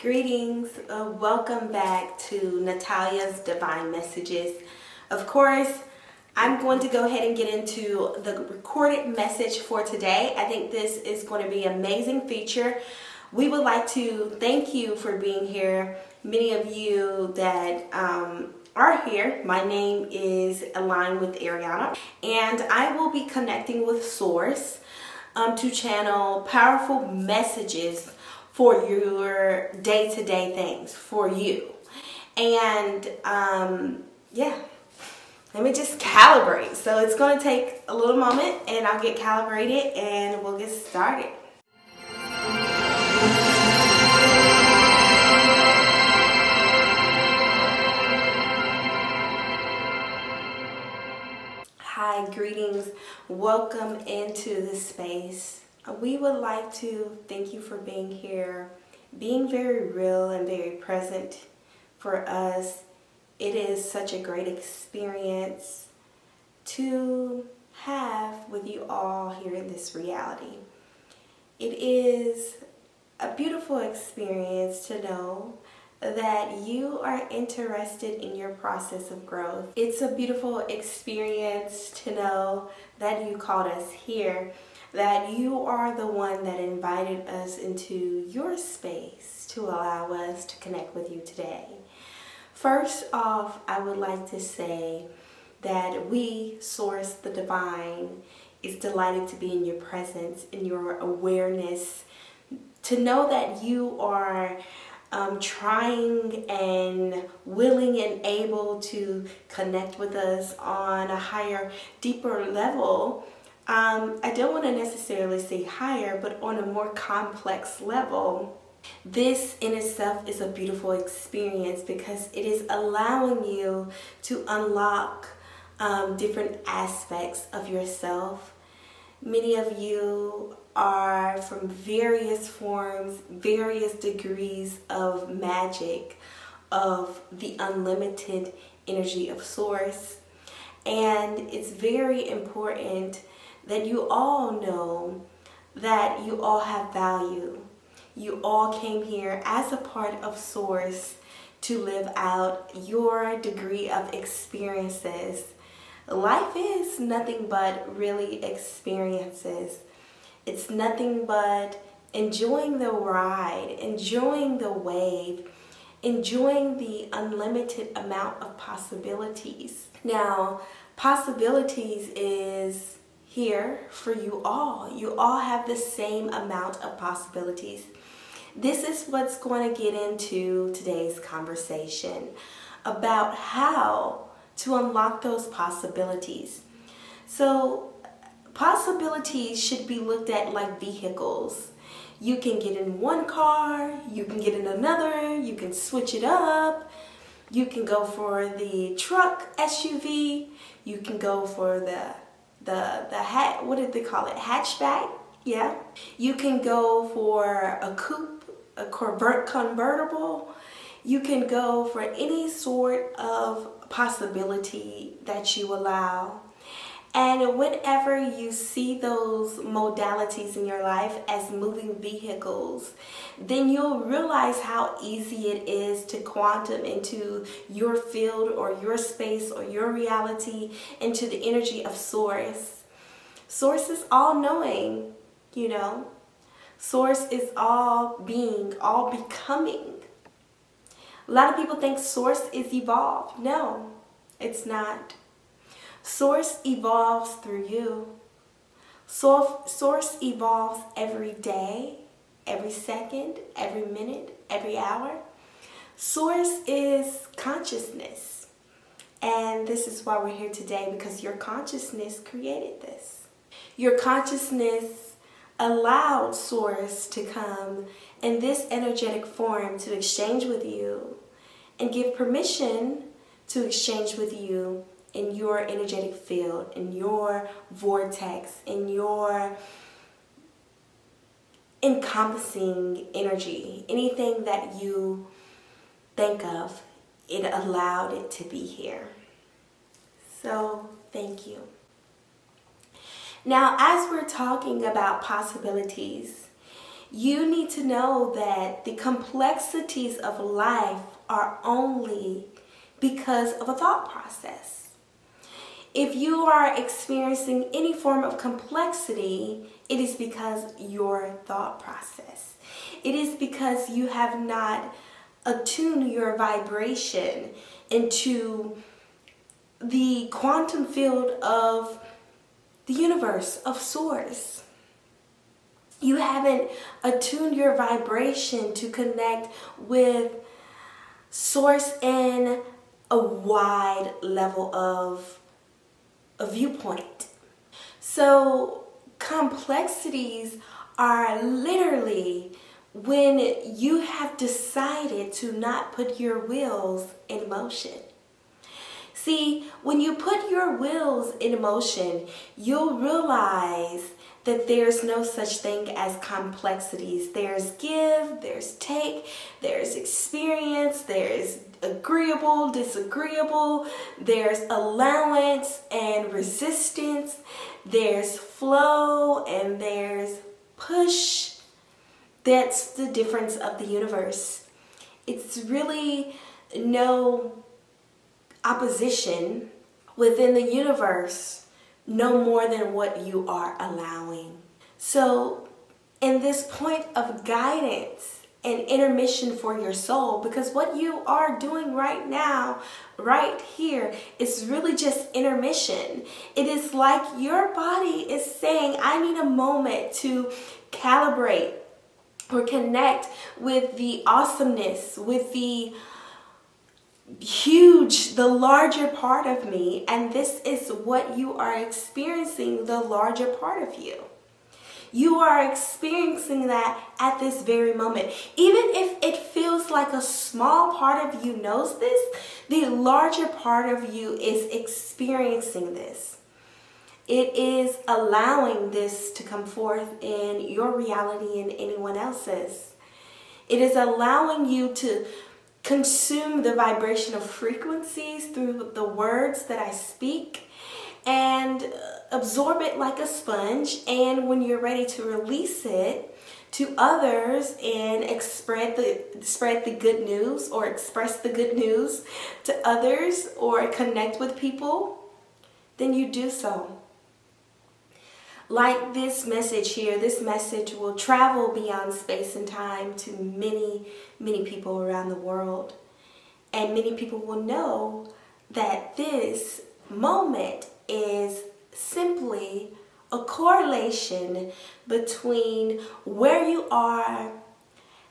Greetings, welcome back to Natalia's Divine Messages. Of course, I'm going to go ahead and get into the recorded message for today. I think this is going to be an amazing feature. We would like to thank you for being here. Many of you that are here, my name is AlignwithArianna, and I will be connecting with Source to channel powerful messages for your day-to-day things for you. And let me just calibrate. So it's going to take a little moment and I'll get calibrated and we'll get started. Hi, greetings. Welcome into the space. We would like to thank you for being here, being very real and very present for us. It is such a great experience to have with you all here in this reality. It is a beautiful experience to know that you are interested in your process of growth. It's a beautiful experience to know that you called us here, that you are the one that invited us into your space to allow us to connect with you today. First off, I would like to say that we, Source the Divine, is delighted to be in your presence, in your awareness, to know that you are trying and willing and able to connect with us on a higher, deeper level. I don't want to necessarily say higher, but on a more complex level. This in itself is a beautiful experience because it is allowing you to unlock different aspects of yourself. Many of you are from various forms, various degrees of magic, of the unlimited energy of Source. And it's very important that you all know that you all have value. You all came here as a part of Source to live out your degree of experiences. Life is nothing but really experiences. It's nothing but enjoying the ride, enjoying the wave, enjoying the unlimited amount of possibilities. Now, possibilities is here for you all. You all have the same amount of possibilities. This is what's going to get into today's conversation about how to unlock those possibilities. So possibilities should be looked at like vehicles. You can get in one car, you can get in another, you can switch it up. You can go for the truck SUV, you can go for the what did they call it? Hatchback? Yeah. You can go for a coupe, a convertible. You can go for any sort of possibility that you allow. And whenever you see those modalities in your life as moving vehicles, then you'll realize how easy it is to quantum into your field or your space or your reality into the energy of Source. Source is all-knowing, you know. Source is all being, all becoming. A lot of people think Source is evolved. No, it's not. Source evolves through you. Source evolves every day, every second, every minute, every hour. Source is consciousness. And this is why we're here today, because your consciousness created this. Your consciousness allowed Source to come in this energetic form to exchange with you and give permission to exchange with you in your energetic field, in your vortex, in your encompassing energy. Anything that you think of, it allowed it to be here. So, thank you. Now, as we're talking about possibilities, You need to know that the complexities of life are only because of a thought process. If you are experiencing any form of complexity, it is because your thought process. It is because you have not attuned your vibration into the quantum field of the universe, of source. You haven't attuned your vibration to connect with source in a wide level of a viewpoint. So complexities are literally when you have decided to not put your wheels in motion. See, when you put your wheels in motion, you'll realize that there's no such thing as complexities. There's give, there's take, there's experience, there's agreeable, disagreeable, there's allowance and resistance, there's flow, and there's push. That's the difference of the universe. It's really no opposition within the universe, no more than what you are allowing. So in this point of guidance and intermission for your soul, because what you are doing right now, right here, is really just intermission. It is like your body is saying, I need a moment to calibrate or connect with the awesomeness, with the huge, the larger part of me. And this is what you are experiencing, the larger part of you. You are experiencing that at this very moment. Even if it feels like a small part of you knows this, the larger part of you is experiencing this. It is allowing this to come forth in your reality and anyone else's. It is allowing you to consume the vibration of frequencies through the words that I speak and absorb it like a sponge. And when you're ready to release it to others and spread the good news, or express the good news to others, or connect with people, then you do so. Like this message here, this message will travel beyond space and time to many, many people around the world. And many people will know that this moment is simply a correlation between where you are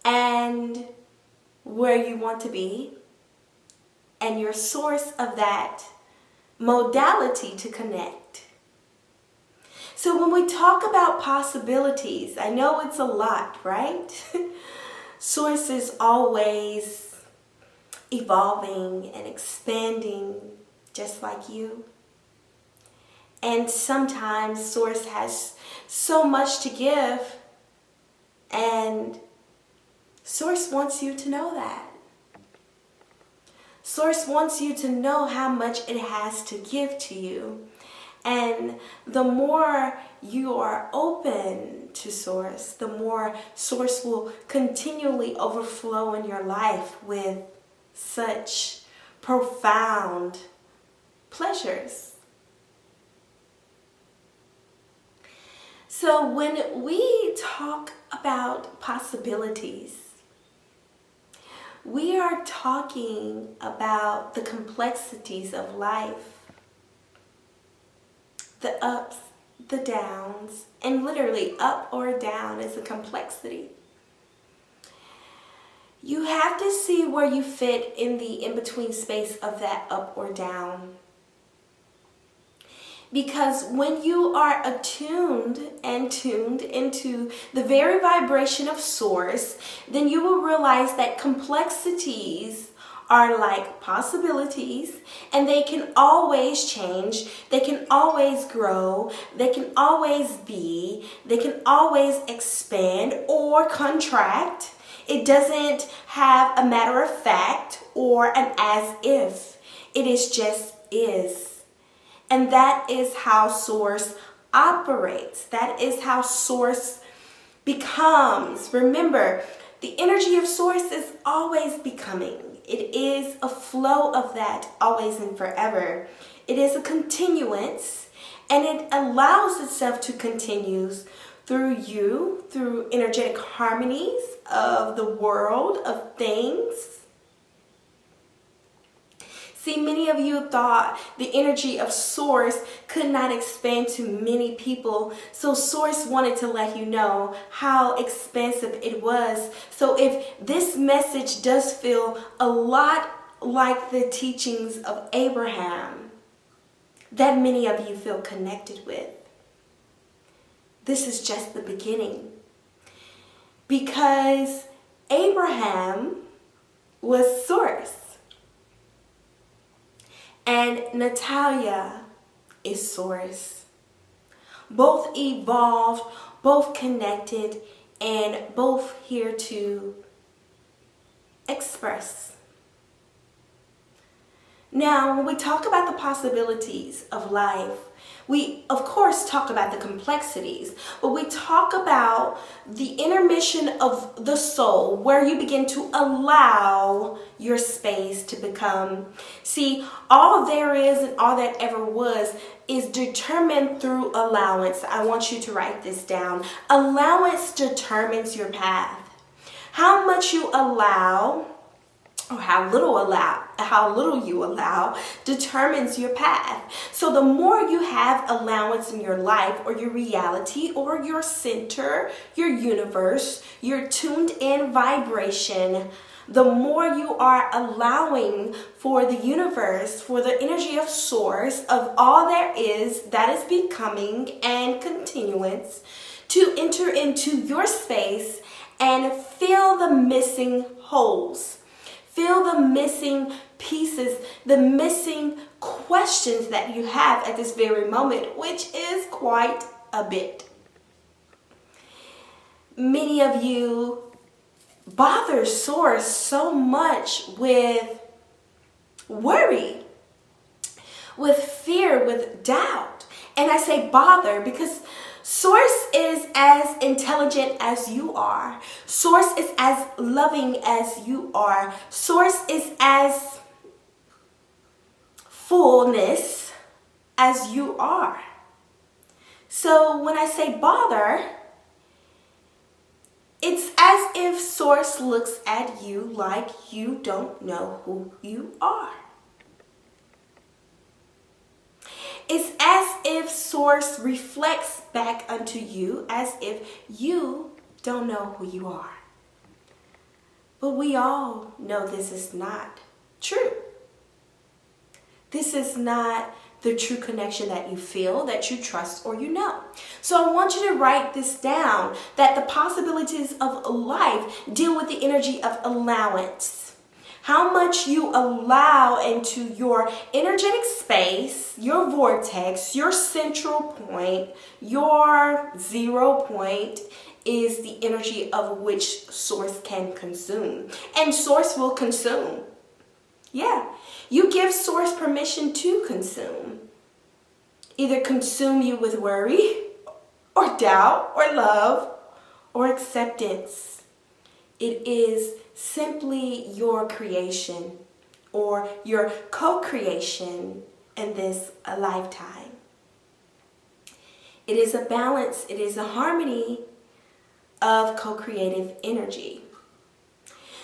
and where you want to be, and your source of that modality to connect. So when we talk about possibilities, I know it's a lot, right? Source is always evolving and expanding, just like you. And sometimes Source has so much to give, and Source wants you to know that. Source wants you to know how much it has to give to you. And the more you are open to Source, the more Source will continually overflow in your life with such profound pleasures. So when we talk about possibilities, we are talking about the complexities of life. The ups, the downs, and literally up or down is a complexity. You have to see where you fit in the in-between space of that up or down. Because when you are attuned and tuned into the very vibration of Source, then you will realize that complexities are like possibilities, and they can always change, they can always grow, they can always be, they can always expand or contract. It doesn't have a matter of fact or an as if. It is just is. And that is how Source operates. That is how Source becomes. Remember, the energy of source is always becoming. It is a flow of that always and forever. It is a continuance, and it allows itself to continue through you, through energetic harmonies of the world, of things. See, many of you thought the energy of source could not expand to many people. So source wanted to let you know how expansive it was. So if this message does feel a lot like the teachings of Abraham that many of you feel connected with, this is just the beginning. Because Abraham was source. And Natalia is source. Both evolved, both connected, and both here to express. Now, when we talk about the possibilities of life, we, of course, talk about the complexities, but we talk about the intermission of the soul, where you begin to allow your space to become. See, all there is and all that ever was is determined through allowance. I want you to write this down. Allowance determines your path. How much you allow, or how little you allow determines your path. So the more you have allowance in your life or your reality or your center, your universe, your tuned in vibration, the more you are allowing for the universe, for the energy of source, of all there is that is becoming and continuance, to enter into your space and fill the missing holes. Fill the missing pieces, the missing questions that you have at this very moment, which is quite a bit. Many of you bother source so much with worry, with fear, with doubt. And I say bother because source is as intelligent as you are. Source is as loving as you are. Source is as fullness as you are. So when I say bother, it's as if source looks at you like you don't know who you are. It's as if source reflects back unto you as if you don't know who you are. But we all know this is not true. This is not the true connection that you feel, that you trust, or you know. So I want you to write this down, that the possibilities of life deal with the energy of allowance. How much you allow into your energetic space, your vortex, your central point, your 0 point is the energy of which source can consume. And source will consume. Yeah, you give source permission to consume. Either consume you with worry, or doubt, or love, or acceptance. It is simply your creation or your co-creation in this lifetime. It is a balance, it is a harmony of co-creative energy.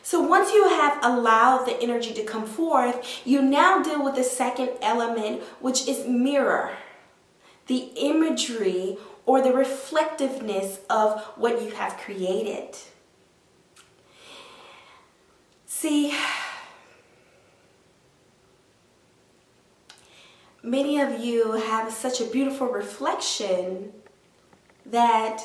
So once you have allowed the energy to come forth, you now deal with the second element, which is mirror. The imagery or the reflectiveness of what you have created. See, many of you have such a beautiful reflection that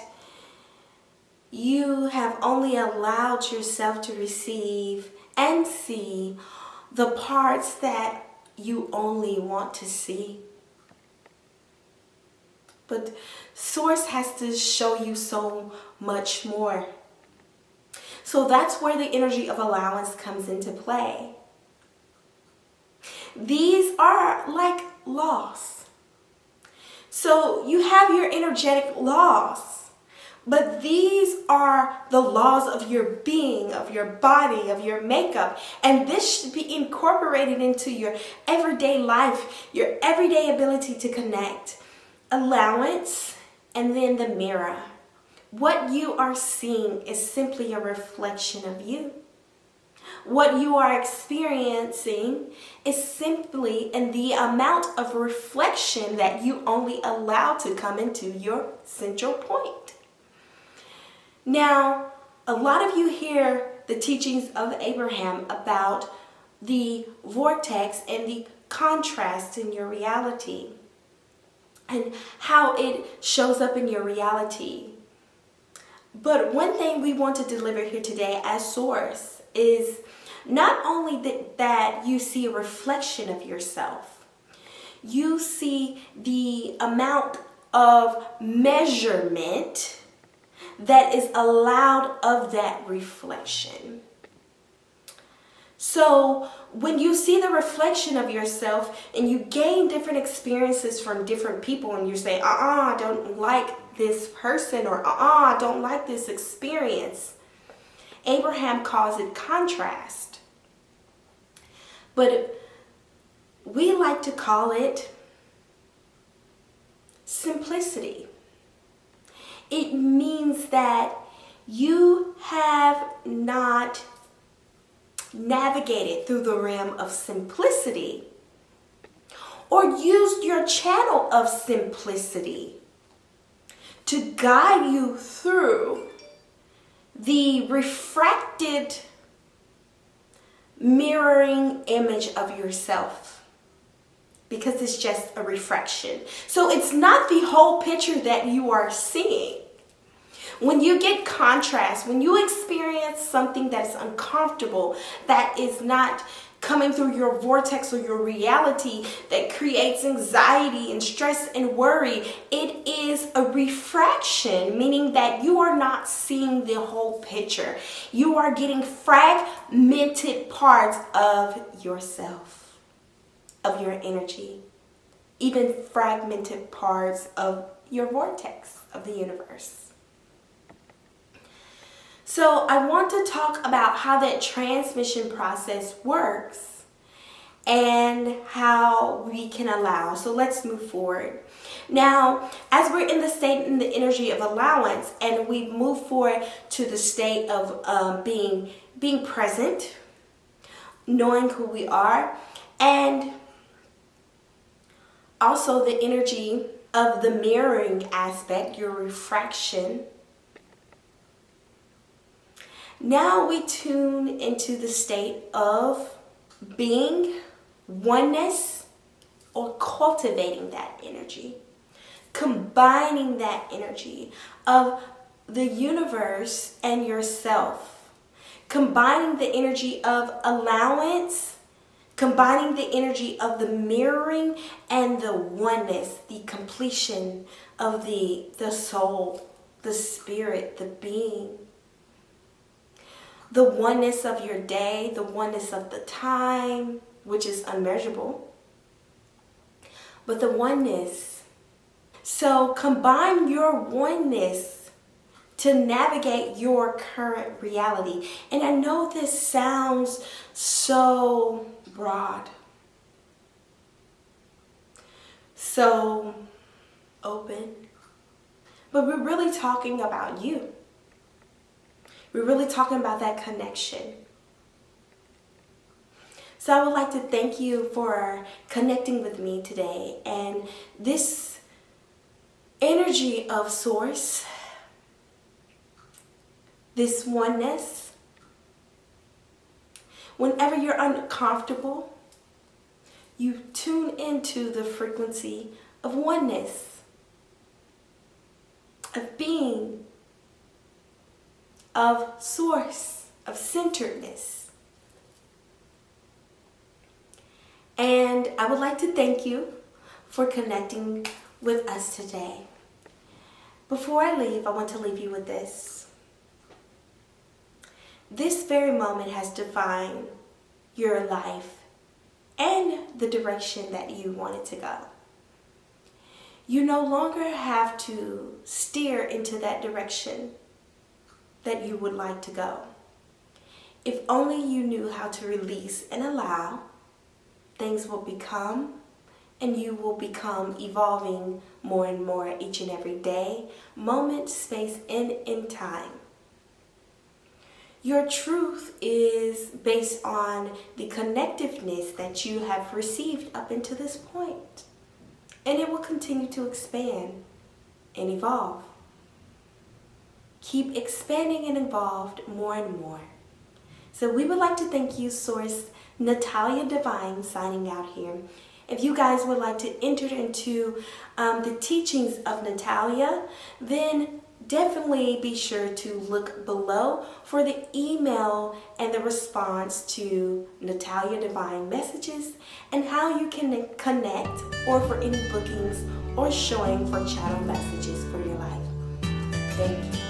you have only allowed yourself to receive and see the parts that you only want to see. But source has to show you so much more. So that's where the energy of allowance comes into play. These are like laws. So you have your energetic laws, But these are the laws of your being, of your body, of your makeup. And this should be incorporated into your everyday life, your everyday ability to connect. Allowance, and then the mirror. What you are seeing is simply a reflection of you. What you are experiencing is simply in the amount of reflection that you only allow to come into your central point. Now, a lot of you hear the teachings of Abraham about the vortex and the contrast in your reality and how it shows up in your reality. But one thing we want to deliver here today as source is not only that you see a reflection of yourself, you see the amount of measurement that is allowed of that reflection. So when you see the reflection of yourself and you gain different experiences from different people and you say, I don't like this person, or I don't like this experience, Abraham calls it contrast. But we like to call it simplicity. It means that you have not navigated through the realm of simplicity or used your channel of simplicity to guide you through the refracted mirroring image of yourself, because it's just a refraction. So it's not the whole picture that you are seeing. When you get contrast, when you experience something that is uncomfortable, that is not coming through your vortex or your reality, that creates anxiety and stress and worry, it is a refraction, meaning that you are not seeing the whole picture. You are getting fragmented parts of yourself, of your energy, even fragmented parts of your vortex of the universe. So I want to talk about how that transmission process works and how we can allow. So let's move forward. Now, as we're in the state and the energy of allowance, and we move forward to the state of being present, knowing who we are, and also the energy of the mirroring aspect, your refraction. Now we tune into the state of being oneness, or cultivating that energy, combining that energy of the universe and yourself, combining the energy of allowance, combining the energy of the mirroring and the oneness, the completion of the soul, the spirit, the being. The oneness of your day, the oneness of the time, which is unmeasurable, but the oneness. So combine your oneness to navigate your current reality. And I know this sounds so broad, so open, but we're really talking about you. We're really talking about that connection. So I would like to thank you for connecting with me today. And this energy of source, this oneness, whenever you're uncomfortable, you tune into the frequency of oneness, of being, of source, of centeredness. And I would like to thank you for connecting with us today. Before I leave, I want to leave you with this. This very moment has defined your life and the direction that you want it to go. You no longer have to steer into that direction that you would like to go. If only you knew how to release and allow, things will become, and you will become evolving more and more each and every day, moment, space, and in time. Your truth is based on the connectiveness that you have received up until this point. And it will continue to expand and evolve. Keep expanding and evolved more and more. So we would like to thank you, Source Natalia Divine, signing out here. If you guys would like to enter into the teachings of Natalia, then definitely be sure to look below for the email and the response to Natalia Divine messages and how you can connect, or for any bookings or showing for channel messages for your life. Thank you.